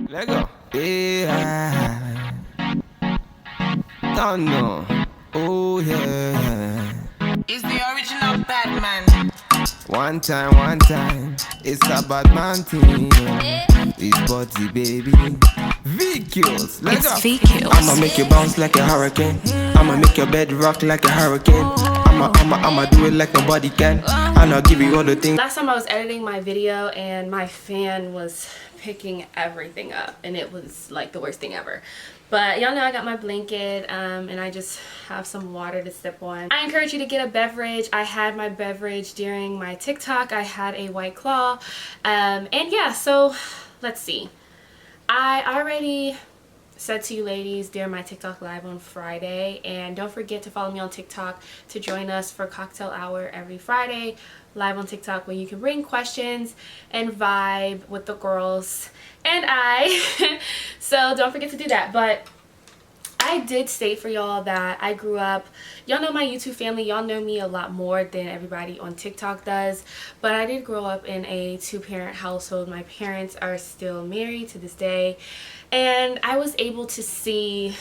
Let go. Yeah. Don't know. Oh yeah. It's the original Batman. One time. It's a bad man thing. It's body baby. VQs. Let It's go. VQs. I'ma make you bounce like a hurricane. I'ma make your bed rock like a hurricane. I'ma do it like nobody can. And I'll give you all the things. Last time I was editing my video and my fan was picking everything up and it was like the worst thing ever. But y'all know I got my blanket and I just have some water to sip on. I encourage you to get a beverage. I had my beverage during my TikTok. I had a White Claw. And yeah, so let's see. I already said to you ladies during my TikTok live on Friday, and don't forget to follow me on TikTok to join us for cocktail hour every Friday live on TikTok, where you can bring questions and vibe with the girls and I. So don't forget to do that. But I did state for y'all that I grew up, y'all know my YouTube family, y'all know me a lot more than everybody on TikTok does, but I did grow up in a two-parent household. My parents are still married to this day, and I was able to see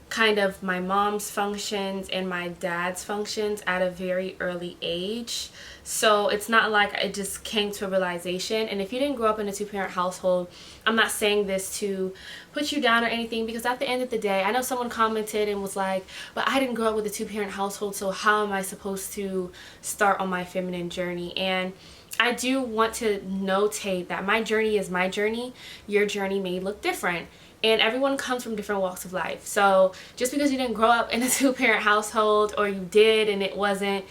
kind of my mom's functions and my dad's functions at a very early age. So it's not like it just came to a realization. And if you didn't grow up in a two-parent household, I'm not saying this to put you down or anything, because at the end of the day, I know someone commented and was like, but I didn't grow up with a two-parent household, so how am I supposed to start on my feminine journey? And I do want to notate that my journey is my journey. Your journey may look different. And everyone comes from different walks of life. So just because you didn't grow up in a two-parent household, or you did and it wasn't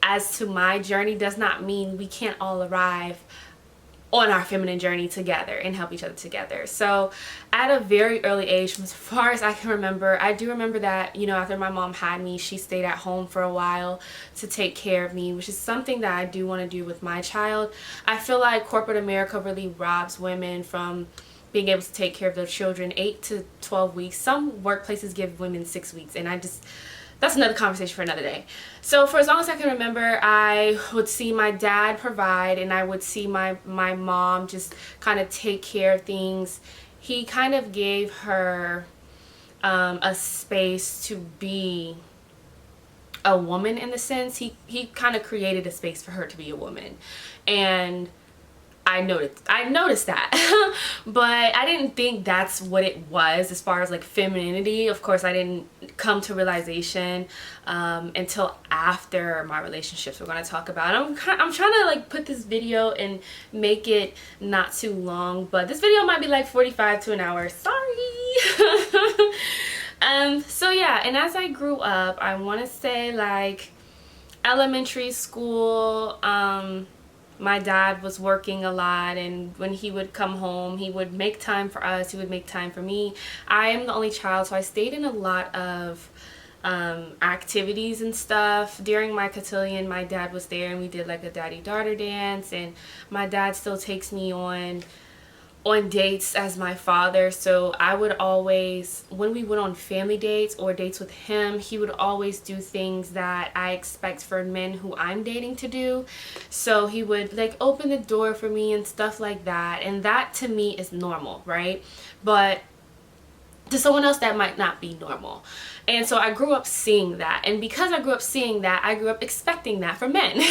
as to my journey, does not mean we can't all arrive on our feminine journey together and help each other together. So at a very early age, from as far as I can remember, I do remember that, you know, after my mom had me, she stayed at home for a while to take care of me, which is something that I do want to do with my child. I feel like corporate America really robs women from being able to take care of their children 8 to 12 weeks. Some workplaces give women 6 weeks, and that's another conversation for another day. So for as long as I can remember, I would see my dad provide, and I would see my mom just kind of take care of things. He kind of gave her a space to be a woman, in the sense. He kind of created a space for her to be a woman, and I noticed that. But I didn't think that's what it was as far as like femininity. Of course, I didn't come to realization until after my relationships we're going to talk about. I'm trying to like put this video and make it not too long, but this video might be like 45 to an hour. Sorry. So yeah, and as I grew up, I want to say like elementary school, my dad was working a lot, and when he would come home, he would make time for us, he would make time for me. I am the only child, so I stayed in a lot of activities and stuff. During my cotillion, my dad was there, and we did like a daddy-daughter dance, and my dad still takes me on dates as my father. So I would always, when we went on family dates or dates with him, he would always do things that I expect for men who I'm dating to do. So he would like open the door for me and stuff like that, and that to me is normal, right? But to someone else that might not be normal. And so I grew up seeing that, and because I grew up seeing that, I grew up expecting that for men.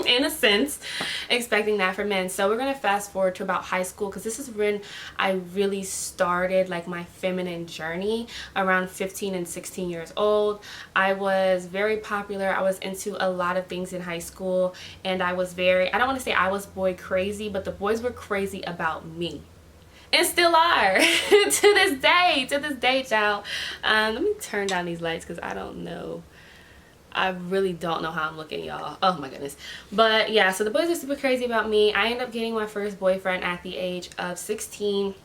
In a sense, expecting that for men. So we're gonna fast forward to about high school, because this is when I really started like my feminine journey, around 15 and 16 years old. I was very popular. I was into a lot of things in high school, and I was very, I don't want to say I was boy crazy, but the boys were crazy about me. And still are to this day, child. Let me turn down these lights because I don't know. I really don't know how I'm looking, y'all. Oh my goodness. But yeah, so the boys are super crazy about me. I ended up getting my first boyfriend at the age of 16.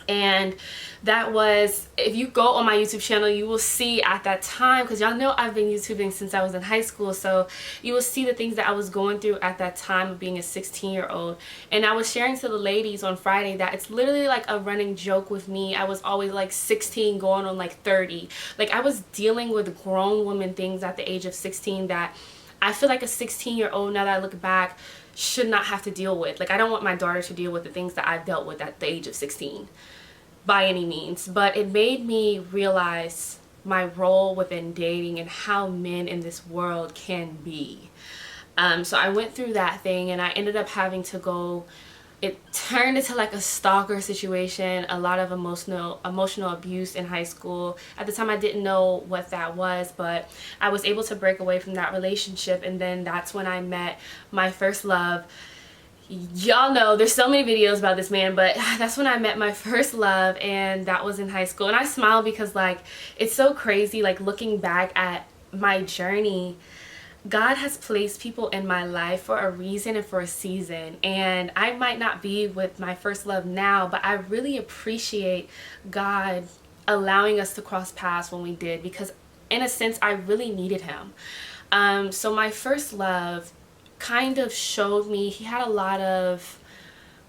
And that was, if you go on my YouTube channel, you will see at that time, because y'all know I've been YouTubing since I was in high school, so you will see the things that I was going through at that time of being a 16-year-old. And I was sharing to the ladies on Friday that it's literally like a running joke with me. I was always like 16 going on like 30. Like I was dealing with grown women things at the age of 16 that I feel like a 16-year-old, now that I look back, should not have to deal with. Like, I don't want my daughter to deal with the things that I've dealt with at the age of 16 by any means. But it made me realize my role within dating and how men in this world can be. So I went through that thing, and I ended up having to go, it turned into like a stalker situation, a lot of emotional abuse in high school. At the time I didn't know what that was, but I was able to break away from that relationship, and then that's when I met my first love. Y'all know there's so many videos about this man, but that's when I met my first love, and that was in high school. And I smile because, like, it's so crazy, like, looking back at my journey. God has placed people in my life for a reason and for a season, and I might not be with my first love now, but I really appreciate God allowing us to cross paths when we did, because in a sense I really needed him. So my first love kind of showed me, he had a lot of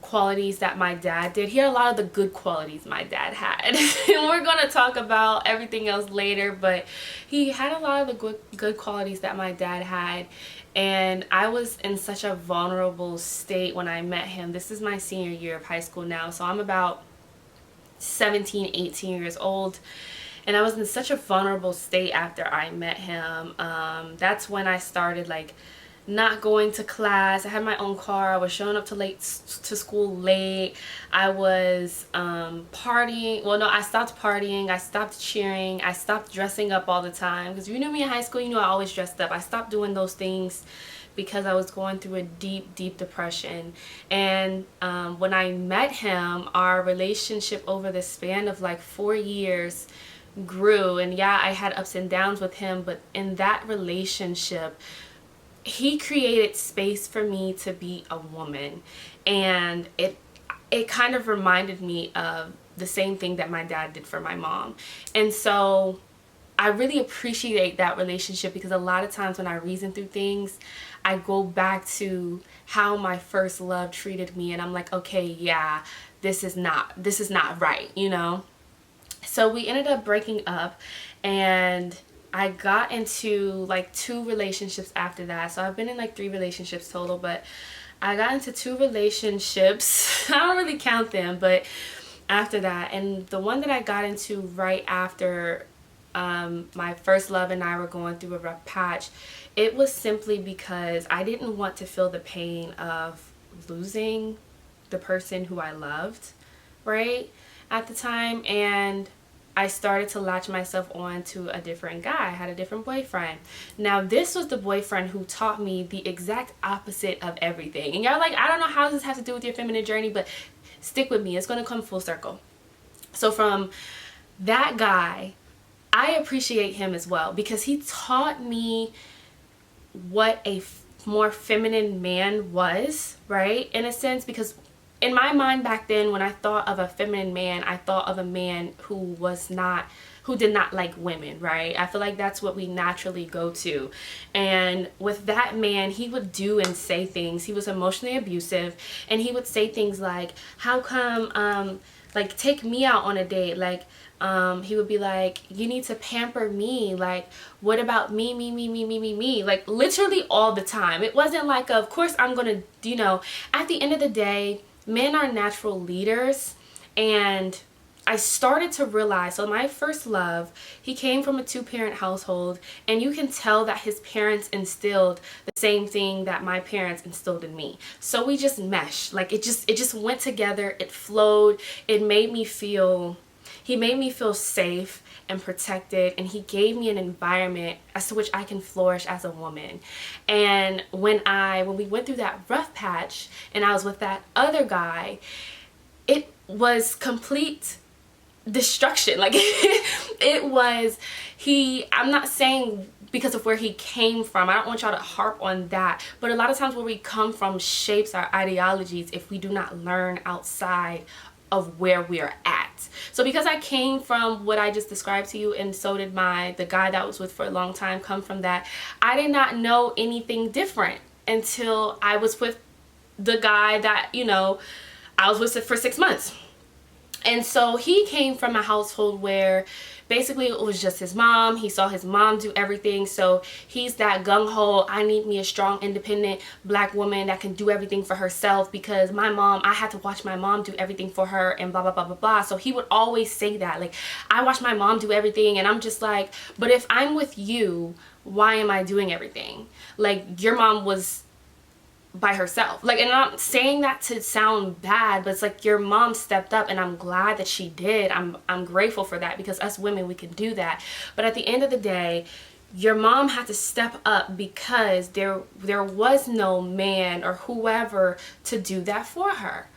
qualities that my dad did. He had a lot of the good qualities my dad had. And we're going to talk about everything else later, but he had a lot of the good qualities that my dad had. And I was in such a vulnerable state when I met him. This is my senior year of high school now, so I'm about 17, 18 years old. And I was in such a vulnerable state after I met him. That's when I started, like, not going to class. I had my own car. I was showing up to school late. I was partying. Well, no, I stopped partying. I stopped cheering. I stopped dressing up all the time, because if you knew me in high school, you know I always dressed up. I stopped doing those things because I was going through a deep depression. And when I met him, our relationship over the span of like 4 years grew. And yeah, I had ups and downs with him, but in that relationship, he created space for me to be a woman. And it kind of reminded me of the same thing that my dad did for my mom. And so I really appreciate that relationship, because a lot of times when I reason through things, I go back to how my first love treated me, and I'm like, okay, yeah, this is not right, you know? So we ended up breaking up, and I got into like 2 relationships after that. So I've been in like 3 relationships total, but I got into 2 relationships. I don't really count them, but after that, and the one that I got into right after my first love and I were going through a rough patch, it was simply because I didn't want to feel the pain of losing the person who I loved, right, at the time. And I started to latch myself on to a different guy. I had a different boyfriend. Now, this was the boyfriend who taught me the exact opposite of everything. And y'all like, I don't know how this has to do with your feminine journey, but stick with me. It's going to come full circle. So from that guy, I appreciate him as well, because he taught me what a more feminine man was, right? In a sense, because in my mind back then, when I thought of a feminine man, I thought of a man who did not like women, right? I feel like that's what we naturally go to. And with that man, he would do and say things. He was emotionally abusive, and he would say things like, how come, like, take me out on a date? Like, he would be like, you need to pamper me. Like, what about me? Like, literally all the time. It wasn't like, of course I'm gonna, you know, at the end of the day, men are natural leaders. And I started to realize, so my first love, he came from a 2-parent household, and you can tell that his parents instilled the same thing that my parents instilled in me. So we just meshed. Like, it just went together. It flowed. He made me feel safe and protected, and he gave me an environment as to which I can flourish as a woman. And when we went through that rough patch and I was with that other guy, it was complete destruction. Like, I'm not saying because of where he came from. I don't want y'all to harp on that, but a lot of times where we come from shapes our ideologies if we do not learn outside of where we're at. So because I came from what I just described to you, and so did the guy that I was with for a long time come from that, I did not know anything different until I was with the guy that, you know, I was with for 6 months. And so he came from a household where basically it was just his mom. He saw his mom do everything, so he's that gung-ho, I need me a strong independent black woman that can do everything for herself, because my mom, I had to watch my mom do everything for her and blah blah blah blah blah. So he would always say that, like, I watch my mom do everything, and I'm just like, but if I'm with you, why am I doing everything? Like, your mom was by herself. Like, and I'm not saying that to sound bad, but it's like, your mom stepped up, and I'm glad that she did. I'm grateful for that, because us women, we can do that. But at the end of the day, your mom had to step up because there was no man or whoever to do that for her.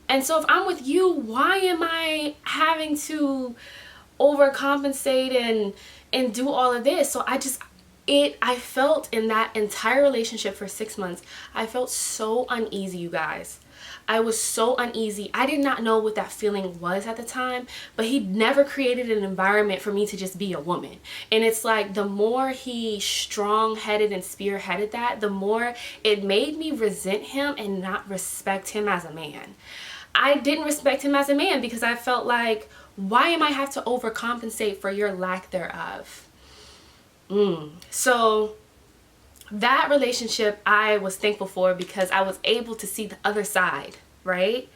And so if I'm with you, why am I having to overcompensate and do all of this? So I felt in that entire relationship for 6 months, I felt so uneasy, you guys. I was so uneasy. I did not know what that feeling was at the time, but he never created an environment for me to just be a woman. And it's like, the more he strong-headed and spearheaded that, the more it made me resent him and not respect him as a man. I didn't respect him as a man because I felt like, why am I have to overcompensate for your lack thereof? So that relationship I was thankful for, because I was able to see the other side, right?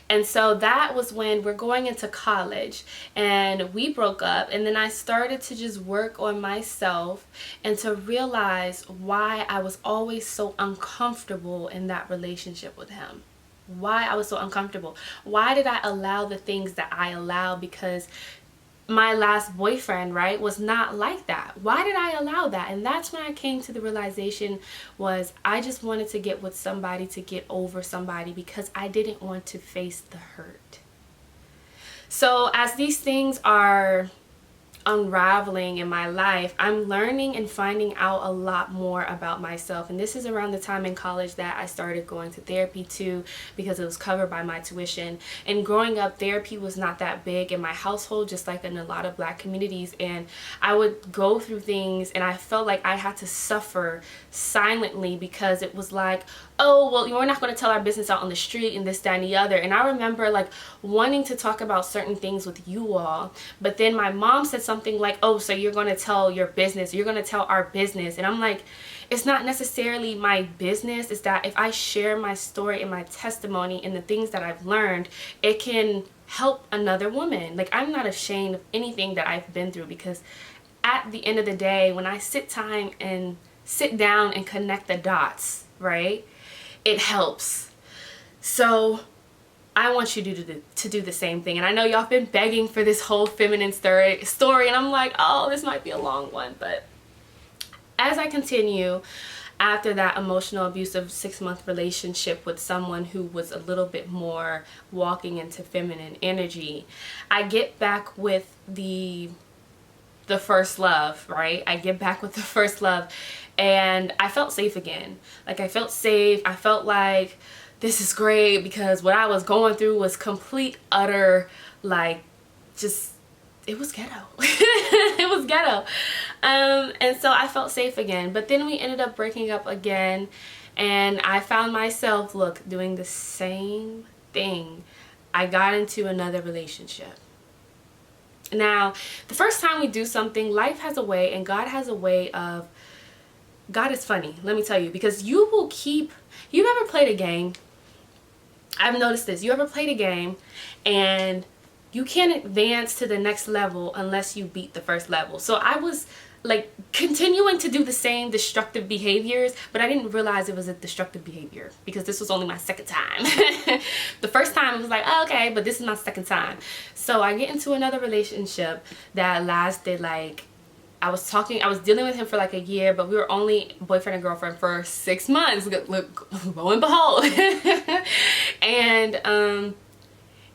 And so that was when we're going into college, and we broke up, and then I started to just work on myself and to realize why I was always so uncomfortable in that relationship with him. Why I was so uncomfortable. Why did I allow the things that I allowed? Because my last boyfriend, right, was not like that. Why did I allow that? And that's when I came to the realization was, I just wanted to get with somebody to get over somebody, because I didn't want to face the hurt. So as these things are unraveling in my life, I'm learning and finding out a lot more about myself. And this is around the time in college that I started going to therapy too, because it was covered by my tuition. And growing up, therapy was not that big in my household, just like in a lot of black communities. And I would go through things, and I felt like I had to suffer silently, because it was like, oh, well, we're not going to tell our business out on the street and this, that, and the other. And I remember like wanting to talk about certain things with you all, but then my mom said something like, oh, so you're going to tell your business, you're going to tell our business. And I'm like, it's not necessarily my business. It's that if I share my story and my testimony and the things that I've learned, it can help another woman. Like, I'm not ashamed of anything that I've been through, because at the end of the day, when I sit down and connect the dots, right, it helps. So I want you to do the same thing. And I know y'all been begging for this whole feminine story, and I'm like, oh, this might be a long one. But as I continue after that emotional abusive 6-month relationship with someone who was a little bit more walking into feminine energy, I get back with the first love, right? I get back with the first love, and I felt safe again. Like, I felt safe. I felt like, this is great, because what I was going through was complete, utter, like, just, it was ghetto. It was ghetto. And so I felt safe again. But then we ended up breaking up again, and I found myself, look, doing the same thing. I got into another relationship. Now, the first time we do something, life has a way, and God has a way of, God is funny, let me tell you, because you ever played a game? I've noticed this. You ever played a game and you can't advance to the next level unless you beat the first level? So I was like continuing to do the same destructive behaviors, but I didn't realize it was a destructive behavior, because this was only my second time. The first time it was like, oh, okay, but this is my second time. So I get into another relationship that lasted like, I was dealing with him for like a year, but we were only boyfriend and girlfriend for 6 months. Look, lo and behold. And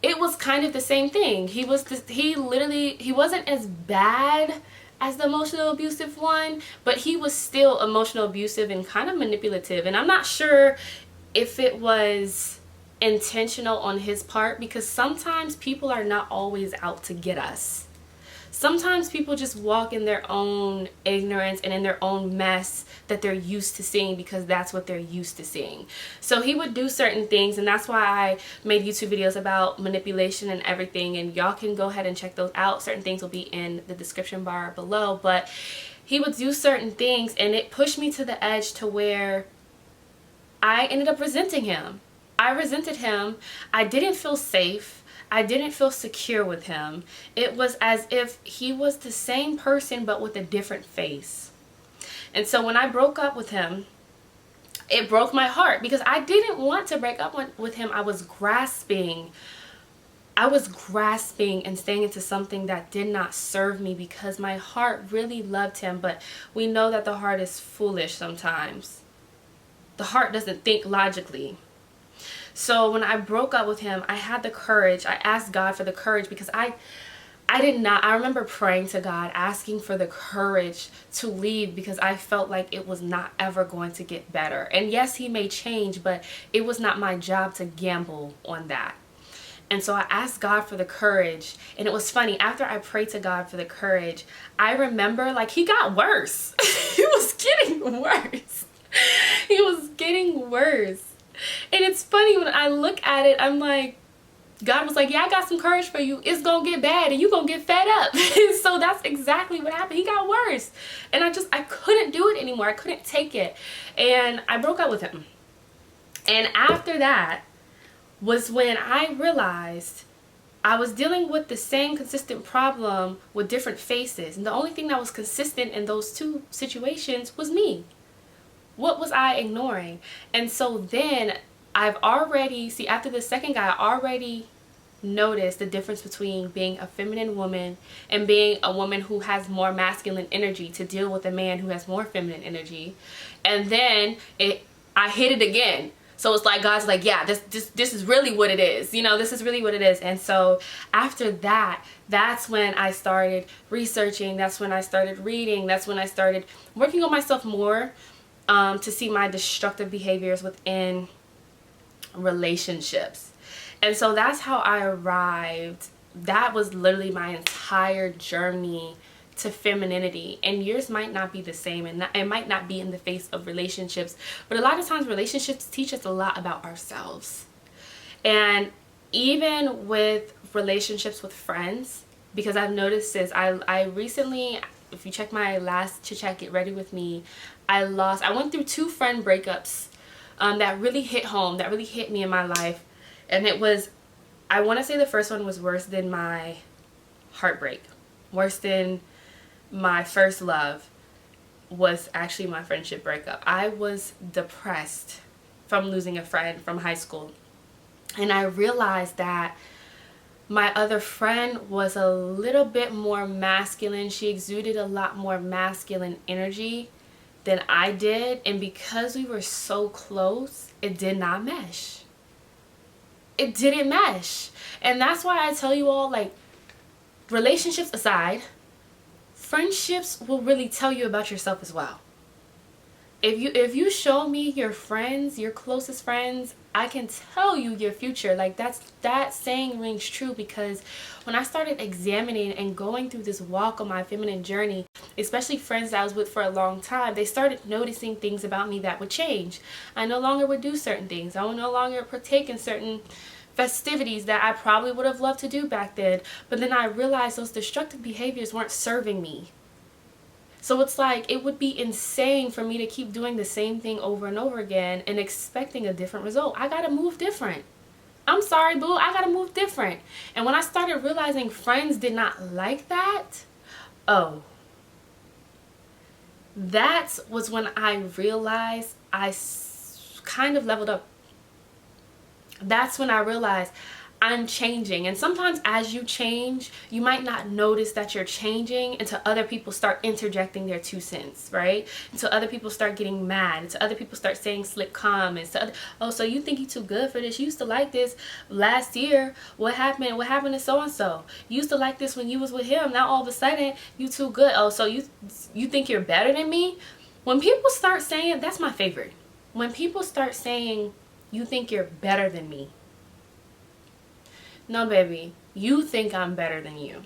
it was kind of the same thing. He wasn't as bad as the emotional abusive one, but he was still emotional abusive and kind of manipulative. And I'm not sure if it was intentional on his part, because sometimes people are not always out to get us. Sometimes people just walk in their own ignorance and in their own mess that they're used to seeing because that's what they're used to seeing. So he would do certain things, and that's why I made YouTube videos about manipulation and everything, and y'all can go ahead and check those out. Certain things will be in the description bar below, but he would do certain things and it pushed me to the edge to where I ended up resenting him. I resented him. I didn't feel safe. I didn't feel secure with him. It was as if he was the same person but with a different face. And so when I broke up with him, it broke my heart because I didn't want to break up with him. I was grasping and staying into something that did not serve me because my heart really loved him. But we know that the heart is foolish sometimes. The heart doesn't think logically. So when I broke up with him, I had the courage. I asked God for the courage because I remember praying to God, asking for the courage to leave because I felt like it was not ever going to get better. And yes, he may change, but it was not my job to gamble on that. And so I asked God for the courage. And it was funny, after I prayed to God for the courage, I remember like he got worse. He was getting worse. He was getting worse. And it's funny when I look at it, I'm like, God was like, yeah, I got some courage for you. It's going to get bad and you're going to get fed up. So that's exactly what happened. He got worse. And I couldn't do it anymore. I couldn't take it. And I broke up with him. And after that was when I realized I was dealing with the same consistent problem with different faces. And the only thing that was consistent in those two situations was me. What was I ignoring? And so then after the second guy, I already noticed the difference between being a feminine woman and being a woman who has more masculine energy to deal with a man who has more feminine energy. And then I hit it again. So it's like God's like, yeah, this is really what it is. You know, this is really what it is. And so after that, that's when I started researching. That's when I started reading. That's when I started working on myself more. To see my destructive behaviors within relationships. And so that's how I arrived. That was literally my entire journey to femininity. And yours might not be the same, and it might not be in the face of relationships, but a lot of times relationships teach us a lot about ourselves. And even with relationships with friends, because I've noticed this, I recently, if you check my last Chit Chat Get Ready With Me, I went through 2 friend breakups that really hit home, that really hit me in my life. And it was, I want to say the first one was worse than my heartbreak. Worse than my first love was actually my friendship breakup. I was depressed from losing a friend from high school. And I realized that my other friend was a little bit more masculine. She exuded a lot more masculine energy than I did. And because we were so close, it did not mesh. It didn't mesh. And that's why I tell you all, like, relationships aside, friendships will really tell you about yourself as well. If you show me your friends, your closest friends, I can tell you your future. Like, that saying rings true, because when I started examining and going through this walk on my feminine journey, especially friends that I was with for a long time, they started noticing things about me that would change. I no longer would do certain things. I would no longer partake in certain festivities that I probably would have loved to do back then. But then I realized those destructive behaviors weren't serving me. So it's like, it would be insane for me to keep doing the same thing over and over again and expecting a different result. I gotta move different. I'm sorry, boo, I gotta move different. And when I started realizing friends did not like that, that was when I realized I kind of leveled up. That's when I realized I'm changing. And sometimes as you change, you might not notice that you're changing until other people start interjecting their 2 cents, right? Until other people start getting mad, until other people start saying slick comments. Oh, so you think you're too good for this? You used to like this last year. What happened? What happened to so-and-so? You used to like this when you was with him. Now all of a sudden, you too good. Oh, so you think you're better than me? When people start saying, that's my favorite. When people start saying, you think you're better than me. No, baby, you think I'm better than you.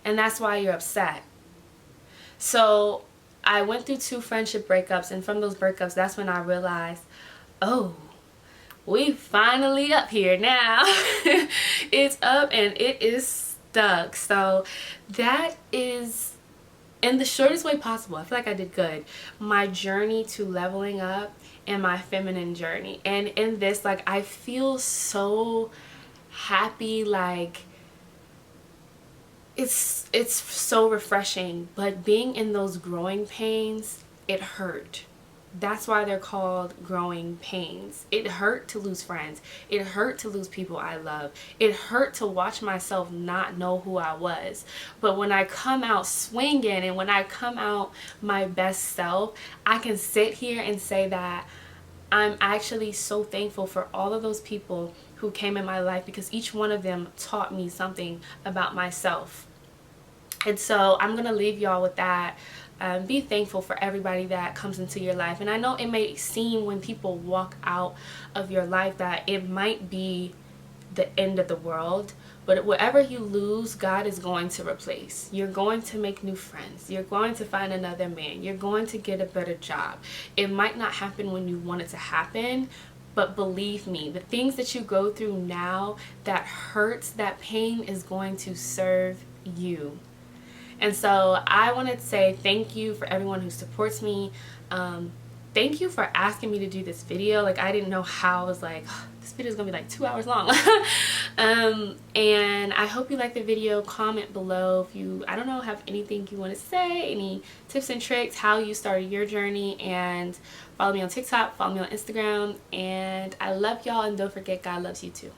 and that's why you're upset. So I went through 2 friendship breakups, and from those breakups, that's when I realized, oh, we finally up here now. It's up and it is stuck. So that is, in the shortest way possible, I feel like I did good, my journey to leveling up and my feminine journey. And in this, like, I feel so happy, like it's so refreshing. But being in those growing pains, it hurt. That's why they're called growing pains. It hurt to lose friends. It hurt to lose people I love. It hurt to watch myself not know who I was. But when I come out swinging and when I come out my best self, I can sit here and say that I'm actually so thankful for all of those people who came in my life, because each one of them taught me something about myself. And so I'm going to leave y'all with that. Be thankful for everybody that comes into your life. And I know it may seem when people walk out of your life that it might be the end of the world, but whatever you lose, God is going to replace. You're going to make new friends. You're going to find another man. You're going to get a better job. It might not happen when you want it to happen, but believe me, the things that you go through now, that hurts, that pain is going to serve you. And so I want to say thank you for everyone who supports me. Thank you for asking me to do this video. Like, I didn't know how. I was like, oh, this video is gonna be like 2 hours long. And I hope you like the video. Comment below if you, I don't know, have anything you want to say, any tips and tricks, how you started your journey. And follow me on TikTok, follow me on Instagram. And I love y'all, and don't forget, God loves you too.